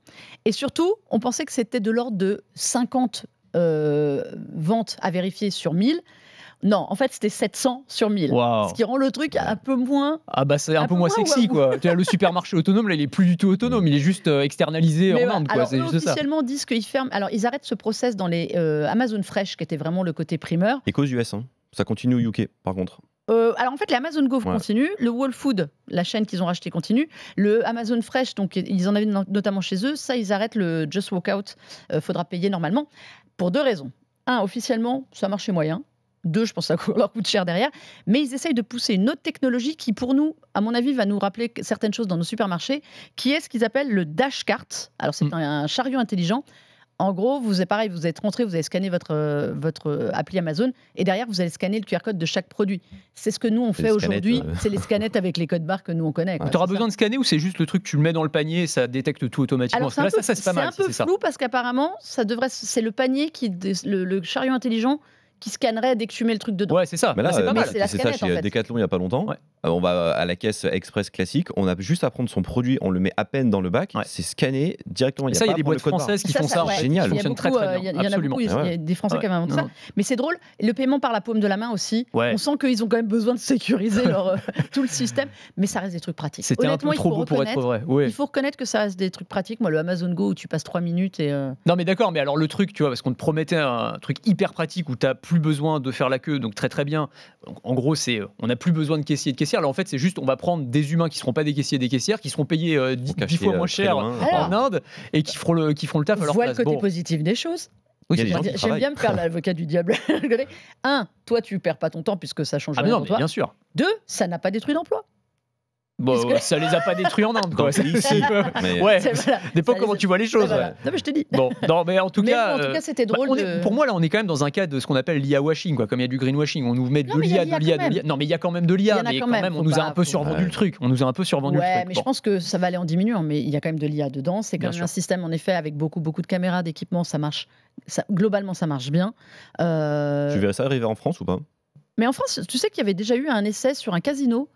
Et surtout, on pensait que c'était de l'ordre de 50 ventes à vérifier sur 1000. Non, en fait, c'était 700 sur 1000. Wow. Ce qui rend le truc un peu moins... Ah bah c'est un peu moins sexy, quoi. Le supermarché autonome, là, il est plus du tout autonome. Il est juste externalisé en Inde, quoi. Alors, c'est juste officiellement, disent qu'ils ferment... Alors, ils arrêtent ce process dans les Amazon Fresh, qui était vraiment le côté primeur. Et qu'aux US, ça continue au UK, par contre. Alors en fait, les Amazon Go continue, le Whole Food, la chaîne qu'ils ont racheté, continue, le Amazon Fresh, donc ils en avaient notamment chez eux, ça ils arrêtent le Just Walk Out, faudra payer normalement, pour 2 raisons. 1, officiellement, ça marchait moyen. 2, je pense que ça leur coûte cher derrière, mais ils essayent de pousser une autre technologie qui, pour nous, à mon avis, va nous rappeler certaines choses dans nos supermarchés, qui est ce qu'ils appellent le Dash Cart. Alors c'est un chariot intelligent. En gros, vous êtes rentré, vous allez scanner votre appli Amazon et derrière, vous allez scanner le QR code de chaque produit. C'est ce que nous, on fait aujourd'hui. C'est les scanettes avec les codes barres que nous, on connaît. Tu auras besoin de scanner ou c'est juste le truc, tu le mets dans le panier et ça détecte tout automatiquement? Alors, c'est un peu flou parce qu'apparemment, c'est le panier, le chariot intelligent qui scannerait dès que tu mets le truc dedans. Ouais, c'est ça. Mais là, c'est pas mal. C'est ça chez Decathlon il n'y a pas longtemps. Ouais. On va à la caisse express classique, on a juste à prendre son produit, on le met à peine dans le bac, c'est scanné directement. Il y a des boîtes françaises qui font ça. Génial. Ça fonctionne très très bien. Il y en a beaucoup, il y a des Français qui ont inventé ça. Mais c'est drôle, le paiement par la paume de la main aussi, on sent qu'ils ont quand même besoin de sécuriser tout le système, mais ça reste des trucs pratiques. C'était un peu trop beau pour être vrai. Il faut reconnaître que ça reste des trucs pratiques. Moi, le Amazon Go où tu passes 3 minutes et... Non mais d'accord, mais alors le truc, tu vois, parce qu'on te promettait un truc hyper pratique où tu n'as plus besoin de faire la queue, donc très très bien. Donc, en gros, on n'a plus besoin de caissiers et de caissières. Là, en fait, c'est juste, on va prendre des humains qui ne seront pas des caissiers et des caissières, qui seront payés 10 fois moins cher en Inde et qui feront le taf à leur place. Le côté positif des choses. Oui, j'aime bien me faire l'avocat du diable. 1, toi, tu perds pas ton temps puisque ça change rien pour toi. Bien sûr. 2, ça n'a pas détruit d'emploi. Bon, ça les a pas détruits en Inde, quoi. Dépend comment tu vois les choses. Non, mais je te dis. Bon, non, mais en tout cas, c'était drôle. Pour moi, là, on est quand même dans un cas de ce qu'on appelle l'IA washing, quoi. Comme il y a du greenwashing, on nous met de l'IA. Non, mais il y a quand même de l'IA, mais quand même, on nous a un peu survendu le truc. On nous a un peu survendu le truc. Ouais, mais je pense que ça va aller en diminuant, mais il y a quand même de l'IA dedans. C'est quand même un système, en effet, avec beaucoup de caméras, d'équipements, ça marche. Globalement, ça marche bien. Tu verrais ça arriver en France ou pas ? Mais en France, tu sais qu'il y avait déjà eu un essai sur un casino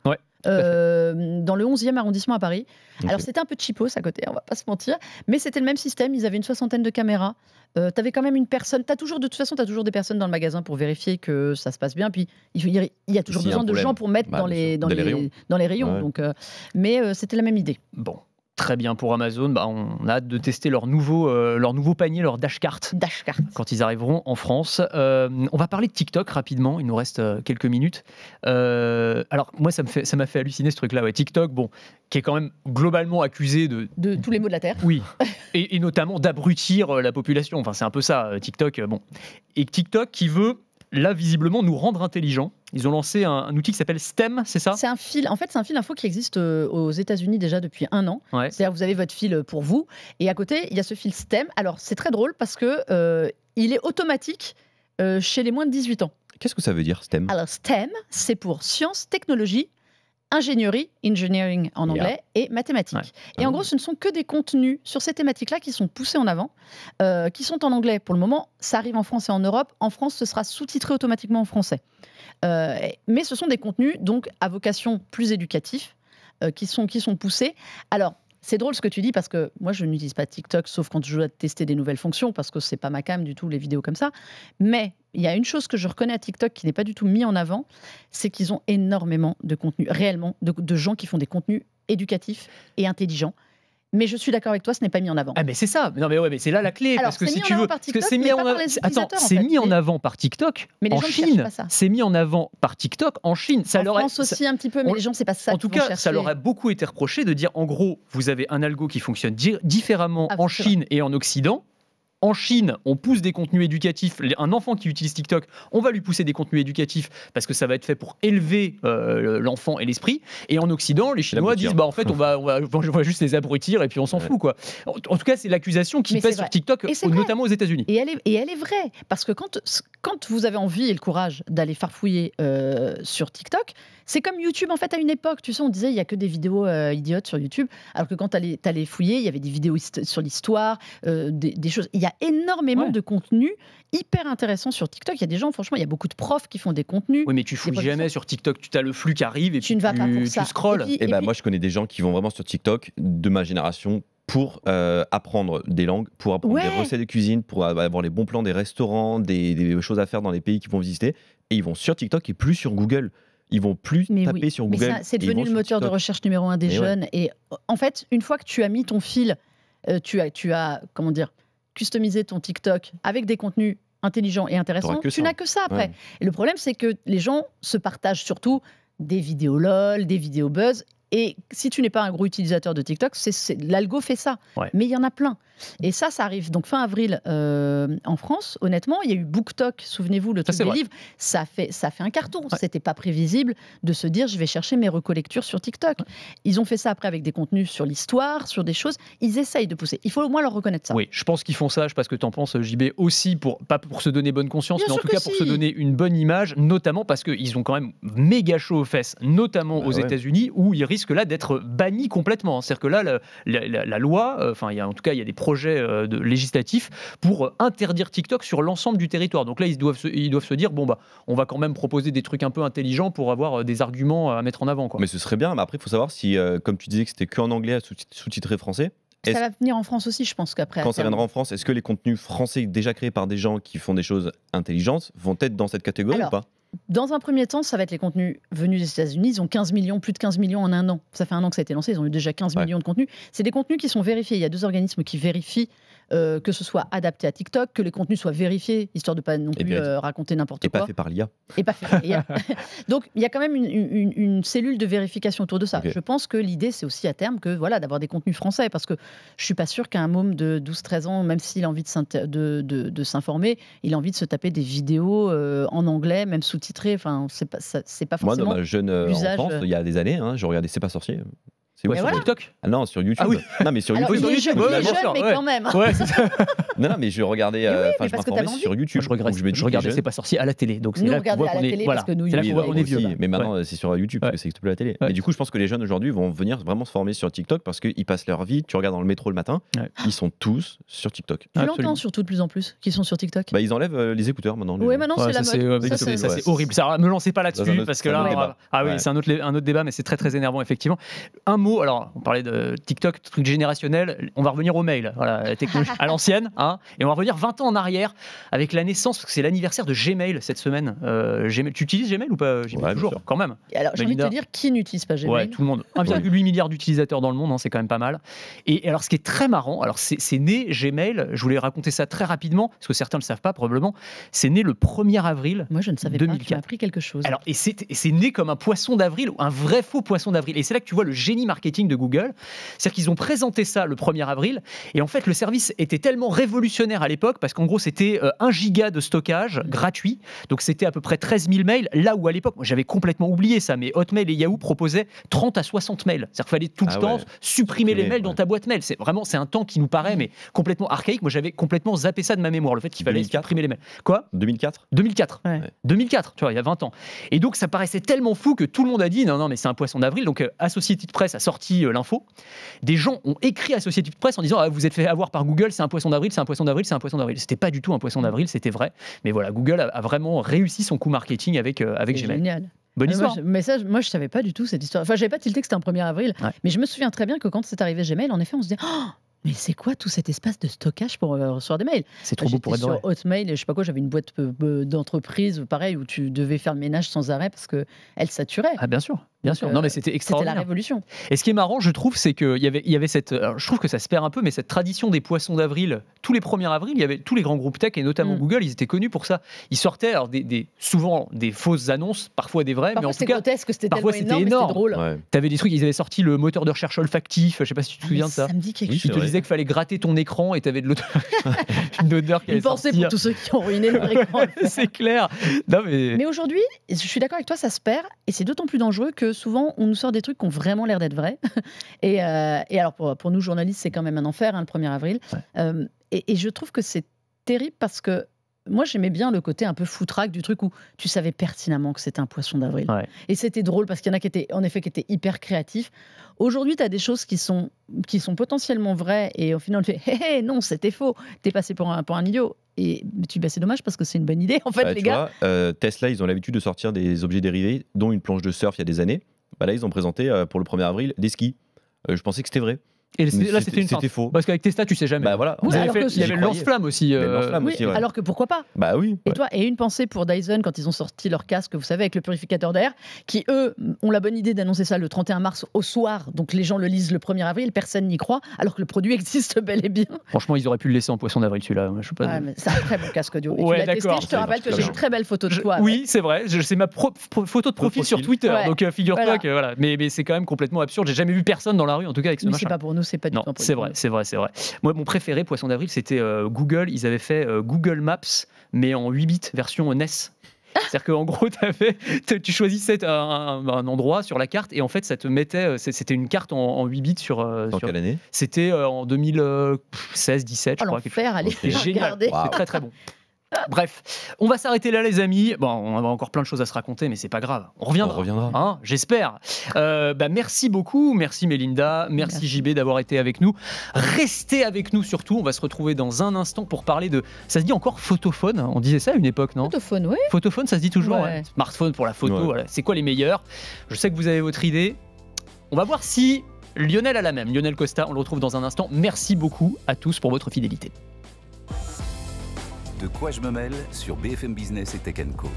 dans le 11e arrondissement à Paris. Okay. Alors c'était un peu cheapos à côté, on va pas se mentir, mais c'était le même système, ils avaient une 60aine de caméras. Tu avais quand même une personne, de toute façon tu as toujours des personnes dans le magasin pour vérifier que ça se passe bien, puis il y a toujours besoin de gens pour mettre dans les rayons. Donc, mais c'était la même idée. Bon. Très bien pour Amazon, on a hâte de tester leur nouveau panier, leur Dashcart, quand ils arriveront en France. On va parler de TikTok rapidement, il nous reste quelques minutes. Alors moi ça m'a fait halluciner ce truc-là. Ouais. TikTok, qui est quand même globalement accusé de tous les maux de la terre. Oui, et notamment d'abrutir la population. Enfin c'est un peu ça, TikTok. Et TikTok qui veut là visiblement nous rendre intelligents. Ils ont lancé un outil qui s'appelle STEM, c'est ça ? C'est un fil info qui existe aux États-Unis déjà depuis 1 an. Ouais. C'est-à-dire que vous avez votre fil pour vous, et à côté il y a ce fil STEM. Alors c'est très drôle parce que il est automatique chez les moins de 18 ans. Qu'est-ce que ça veut dire STEM ? Alors STEM, c'est pour sciences, technologie, ingénierie, engineering en anglais, et mathématiques. Ouais. Et en gros, ce ne sont que des contenus sur ces thématiques-là qui sont poussés en avant, qui sont en anglais pour le moment. Ça arrive en France et en Europe. En France, ce sera sous-titré automatiquement en français. Mais ce sont des contenus donc à vocation plus éducatif qui sont poussés. Alors, c'est drôle ce que tu dis parce que moi, je n'utilise pas TikTok sauf quand je dois tester des nouvelles fonctions parce que c'est pas ma came du tout, les vidéos comme ça. Mais il y a une chose que je reconnais à TikTok qui n'est pas du tout mis en avant, c'est qu'ils ont énormément de contenu, réellement, de gens qui font des contenus éducatifs et intelligents. Mais je suis d'accord avec toi, ce n'est pas mis en avant. Ah mais c'est ça. Non mais c'est là la clé. Alors, parce que si tu veux, c'est mis en avant. C'est mis en avant par TikTok en Chine. C'est mis en avant par TikTok en Chine. En France aussi un petit peu, mais les gens c'est pas ça. En tout cas, ça leur a beaucoup été reproché de dire en gros, vous avez un algo qui fonctionne différemment en Chine et en Occident. En Chine, on pousse des contenus éducatifs. Un enfant qui utilise TikTok, on va lui pousser des contenus éducatifs parce que ça va être fait pour élever l'enfant et l'esprit. Et en Occident, les Chinois disent en fait, on va juste les abrutir et puis on s'en fout, quoi. En tout cas, c'est l'accusation qui pèse sur TikTok, notamment aux États-Unis. Et elle est vraie parce que quand vous avez envie et le courage d'aller farfouiller sur TikTok, c'est comme YouTube en fait à une époque. Tu sais, on disait il y a que des vidéos idiotes sur YouTube, alors que quand tu allais fouiller, il y avait des vidéos sur l'histoire, des choses. Il y a énormément de contenus hyper intéressants sur TikTok. Il y a des gens, franchement, il y a beaucoup de profs qui font des contenus. Oui, mais tu fouilles jamais sur TikTok. Tu as le flux qui arrive et tu ne vas pas pour ça. Tu scrolles. Moi, je connais des gens qui vont vraiment sur TikTok de ma génération pour apprendre des langues, pour apprendre des recettes de cuisine, pour avoir les bons plans des restaurants, des choses à faire dans les pays qu'ils vont visiter. Et ils vont sur TikTok et plus sur Google. Ils vont plus taper sur Google. Mais c'est devenu le moteur de recherche numéro 1 des jeunes. Ouais. Et en fait, une fois que tu as mis ton fil, tu as comment dire, customisé ton TikTok avec des contenus intelligents et intéressants, tu n'as que ça après. Ouais. Et le problème, c'est que les gens se partagent surtout des vidéos LOL, des vidéos buzz. Et si tu n'es pas un gros utilisateur de TikTok, l'algo fait ça. Ouais. Mais il y en a plein. Et ça arrive. Donc fin avril en France, honnêtement, il y a eu BookTok, souvenez-vous, le truc des livres. Ça fait un carton. Ouais. C'était pas prévisible de se dire je vais chercher mes recollectures sur TikTok. Ouais. Ils ont fait ça après avec des contenus sur l'histoire, sur des choses. Ils essayent de pousser. Il faut au moins leur reconnaître ça. Oui, je pense qu'ils font ça. Je sais pas ce que tu en penses, JB, aussi, pas pour se donner bonne conscience, mais en tout cas pour se donner une bonne image, notamment parce qu'ils ont quand même méga chaud aux fesses, notamment aux États-Unis, où ils risque là d'être banni complètement. C'est-à-dire que là, la loi, il y a des projets législatifs pour interdire TikTok sur l'ensemble du territoire. Donc là, ils doivent se dire, on va quand même proposer des trucs un peu intelligents pour avoir des arguments à mettre en avant, quoi. Mais ce serait bien, mais après, il faut savoir si, comme tu disais que c'était qu'en anglais, sous-titré français. Ça va venir en France aussi, je pense qu'après. Quand ça viendra en France, est-ce que les contenus français déjà créés par des gens qui font des choses intelligentes vont être dans cette catégorie ou pas ? Dans un premier temps, ça va être les contenus venus des États-Unis. Ils ont plus de 15 millions en 1 an. Ça fait 1 an que ça a été lancé. Ils ont eu déjà 15 millions de contenus. C'est des contenus qui sont vérifiés. Il y a 2 organismes qui vérifient que ce soit adapté à TikTok, que les contenus soient vérifiés, histoire de ne pas non plus raconter n'importe quoi. Et pas fait par l'IA. Et pas fait par l'IA. Donc, il y a quand même une cellule de vérification autour de ça. Okay. Je pense que l'idée, c'est aussi à terme d'avoir des contenus français. Parce que je ne suis pas sûre qu'un môme de 12-13 ans, même s'il a envie de s'informer, il a envie de se taper des vidéos en anglais, même sous-titrées. Enfin, c'est pas forcément. Moi, dans ma jeune enfance, il y a des années, je regardais C'est pas sorcier. C'est sur TikTok. Ah non, sur YouTube. Ah oui. Non, mais sur Alors, YouTube. il est jeune, mais quand même. Ouais, c'est ça. Non, mais je regardais. Je m'informais sur YouTube. Je regardais C'est pas sorcier à la télé. Donc c'est là qu'on voit qu'on est. Voilà. C'est là qu'on voit qu'on est vieux. Mais maintenant, c'est sur YouTube parce que ça n'existe plus à la télé. Mais du coup, je pense que les jeunes aujourd'hui vont venir vraiment se former sur TikTok parce qu'ils passent leur vie. Tu regardes dans le métro le matin, ils sont tous sur TikTok. Tu l'entends surtout de plus en plus qui sont sur TikTok. Ils enlèvent les écouteurs maintenant. Oui, maintenant c'est la mode. Ça c'est horrible. Ça me lancez pas là-dessus parce que là, c'est un autre débat, mais c'est très très énervant effectivement. Un mot. Alors, on parlait de TikTok, truc générationnel. On va revenir au mail, voilà, la technologie à l'ancienne, hein, et on va revenir 20 ans en arrière avec la naissance, parce que c'est l'anniversaire de Gmail cette semaine. Gmail, tu utilises Gmail ou pas? Toujours, quand même. Alors, j'ai envie de te dire, qui n'utilise pas Gmail? Ouais, tout le monde. 1,8 milliard d'utilisateurs dans le monde, hein, c'est quand même pas mal. Et alors, ce qui est très marrant, alors c'est né Gmail. Je voulais raconter ça très rapidement, parce que certains ne le savent pas probablement. C'est né le 1er avril. Moi, je ne savais 2004. pas. Tu m'as appris quelque chose. Alors, et c'est né comme un poisson d'avril, un vrai faux poisson d'avril. Et c'est là que tu vois le génie marketing de Google. C'est-à-dire qu'ils ont présenté ça le 1er avril, et en fait le service était tellement révolutionnaire à l'époque, parce qu'en gros c'était 1 giga de stockage gratuit, donc c'était à peu près 13 000 mails, là où à l'époque, moi j'avais complètement oublié ça, mais Hotmail et Yahoo proposaient 30 à 60 mails, c'est-à-dire qu'il fallait tout le temps supprimer les mails dans ta boîte mail, c'est un temps qui nous paraît mais complètement archaïque. Moi j'avais complètement zappé ça de ma mémoire, le fait qu'il fallait supprimer les mails. Quoi ? 2004, ouais. 2004, tu vois, il y a 20 ans. Et donc ça paraissait tellement fou que tout le monde a dit non mais c'est un poisson d'avril, donc Associated Press a sorti l'info. Des gens ont écrit à Associated Press en disant vous êtes fait avoir par Google, c'est un poisson d'avril, c'est un poisson d'avril, c'est un poisson d'avril. C'était pas du tout un poisson d'avril, c'était vrai. Mais voilà, Google a vraiment réussi son coup marketing avec Gmail. Génial. Bonne histoire. Moi, je savais pas du tout cette histoire. Enfin, j'avais pas tilté que c'était un 1er avril, mais je me souviens très bien que quand c'est arrivé Gmail, en effet, on se dit mais c'est quoi tout cet espace de stockage pour recevoir des mails? C'est trop beau pour être vrai. Sur Hotmail, je sais pas quoi, j'avais une boîte d'entreprise, pareil, où tu devais faire le ménage sans arrêt parce que elle saturait. Ah bien sûr. Bien sûr, non mais c'était extraordinaire. C'était la révolution. Et ce qui est marrant, je trouve, c'est qu'il y avait cette. Alors, je trouve que ça se perd un peu, mais cette tradition des poissons d'avril, tous les 1er avril, il y avait tous les grands groupes tech et notamment Google, ils étaient connus pour ça. Ils sortaient alors souvent des fausses annonces, parfois des vraies, parfois mais en tout cas, grotesque, parfois c'était énorme. Drôle. Ouais. T'avais des trucs, ils avaient sorti le moteur de recherche olfactif, je sais pas si tu te souviens de ça. Ça me dit quelque chose. Tu te disais qu'il fallait gratter ton écran et t'avais de l'odeur, une odeur qui allait sortir. Une pensée pour tous ceux qui ont ruiné leur écran. C'est clair. Non, mais aujourd'hui, je suis d'accord avec toi, ça se perd et c'est d'autant plus dangereux que souvent on nous sort des trucs qui ont vraiment l'air d'être vrais. Et alors pour nous journalistes, c'est quand même un enfer, le 1er avril. Ouais. Et je trouve que c'est terrible parce que moi, j'aimais bien le côté un peu foutraque du truc où tu savais pertinemment que c'était un poisson d'avril. Ouais. Et c'était drôle parce qu'il y en a qui étaient hyper créatifs. Aujourd'hui, tu as des choses qui sont potentiellement vraies et au final, tu fais non, c'était faux. T'es passé pour un idiot. Et c'est dommage parce que c'est une bonne idée, en fait, les gars. Vois, Tesla, ils ont l'habitude de sortir des objets dérivés, dont une planche de surf il y a des années. Là, ils ont présenté pour le 1er avril des skis. Je pensais que c'était vrai. Et là, c'était faux. Parce qu'avec Tesla, tu sais jamais. Bah voilà. Il y avait le lance-flamme aussi. Alors que pourquoi pas? Bah oui. Et une pensée pour Dyson quand ils ont sorti leur casque, vous savez, avec le purificateur d'air, qui eux ont la bonne idée d'annoncer ça le 31 mars au soir. Donc les gens le lisent le 1er avril, personne n'y croit, alors que le produit existe bel et bien. Franchement, ils auraient pu le laisser en poisson d'avril celui-là. Je sais pas. C'est un très bon casque audio. Ouais, tu l'as testé, je te rappelle que j'ai une très belle photo de toi. Oui, c'est vrai. C'est ma photo de profil sur Twitter. Donc figure-toi que voilà. Mais c'est quand même complètement absurde. J'ai jamais vu personne dans la rue, en tout cas avec ce machin. C'est pas pour nous, c'est pas du tout. C'est vrai. Moi, mon préféré, poisson d'avril, c'était Google. Ils avaient fait Google Maps, mais en 8 bits, version NES. C'est-à-dire qu'en gros, tu choisissais un endroit sur la carte et en fait, ça te mettait. C'était une carte en 8 bits sur. Quelle année ? C'était en 2016-17, je crois. Allez, c'était génial. Wow. C'est très très bon. Bref, on va s'arrêter là les amis. Bon, on a encore plein de choses à se raconter, mais c'est pas grave. On reviendra. Hein, j'espère. Merci beaucoup, merci Mélinda, merci JB d'avoir été avec nous. Restez avec nous surtout. On va se retrouver dans un instant pour parler de. Ça se dit encore photophone. On disait ça à une époque, non ? Photophone, oui. Photophone, ça se dit toujours. Ouais. Smartphone pour la photo. Ouais. Voilà. C'est quoi les meilleurs ? Je sais que vous avez votre idée. On va voir si Lionel a la même. Lionel Costa, on le retrouve dans un instant. Merci beaucoup à tous pour votre fidélité. De quoi je me mêle sur BFM Business et Tech & Co.